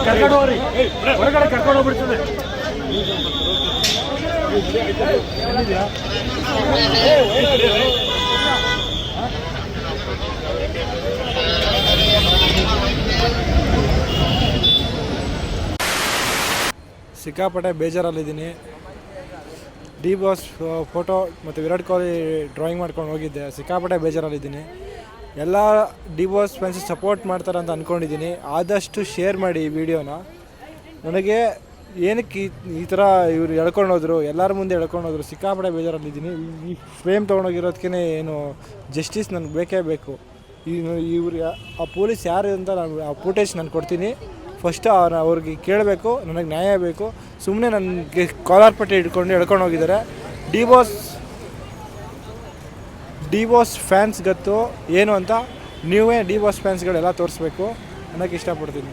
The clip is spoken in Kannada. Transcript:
ಕರ್ಕೊಂಡು ಹೋಗ್ರಿ, ಹೊರಗಡೆ ಕರ್ಕೊಂಡು ಹೋಗ್ಬಿಡ್ತದೆ. ಸಿಕ್ಕಾಪಟ್ಟೆ ಬೇಜಾರಲ್ಲಿದ್ದೀನಿ. ಡಿ ಬಾಸ್ ಫೋಟೋ ಮತ್ತು ವಿರಾಟ್ ಕೊಹ್ಲಿ ಡ್ರಾಯಿಂಗ್ ಮಾಡ್ಕೊಂಡು ಹೋಗಿದ್ದೆ. ಸಿಕ್ಕಾಪಟ್ಟೆ ಬೇಜಾರಲ್ಲಿದ್ದೀನಿ. ಎಲ್ಲ ಡಿ ಬಾಸ್ ಫ್ಯಾನ್ಸ್ ಸಪೋರ್ಟ್ ಮಾಡ್ತಾರೆ ಅಂತ ಅಂದ್ಕೊಂಡಿದ್ದೀನಿ. ಆದಷ್ಟು ಶೇರ್ ಮಾಡಿ ಈ ವಿಡಿಯೋನ. ನನಗೆ ಏನಕ್ಕೆ ಈ ಥರ ಇವರು ಎಳ್ಕೊಂಡೋದ್ರು, ಎಲ್ಲರ ಮುಂದೆ ಎಳ್ಕೊಂಡೋದ್ರು. ಸಿಕ್ಕಾಪಟ್ಟೆ ಬೇಜಾರಲ್ಲಿದ್ದೀನಿ. ಈ ಫ್ರೇಮ್ ತೊಗೊಂಡೋಗಿರೋದಕ್ಕೇ ಏನು ಜಸ್ಟಿಸ್ ನನಗೆ ಬೇಕೇ ಬೇಕು. ಇವ್ರು ಆ ಪೊಲೀಸ್ ಯಾರು ಅಂತ ನಾನು ಆ ಫುಟೇಜ್ ನಾನು ಕೊಡ್ತೀನಿ. ಫಸ್ಟು ಅವ್ರಿಗೆ ಕೇಳಬೇಕು, ನನಗೆ ನ್ಯಾಯ ಬೇಕು. ಸುಮ್ಮನೆ ನನಗೆ ಕಾಲರ್ ಪಟ್ಟಿ ಹಿಡ್ಕೊಂಡು ಎಳ್ಕೊಂಡು ಹೋಗಿದ್ದಾರೆ. ಡಿ ಬಾಸ್ ಫ್ಯಾನ್ಸ್ ಗೊತ್ತು ಏನು ಅಂತ. ನೀವೇ ಡಿ ಬಾಸ್ ಫ್ಯಾನ್ಸ್ಗಳೆಲ್ಲ ತೋರಿಸ್ಬೇಕು ಅನ್ನೋಕ್ಕೆ ಇಷ್ಟಪಡ್ತೀನಿ.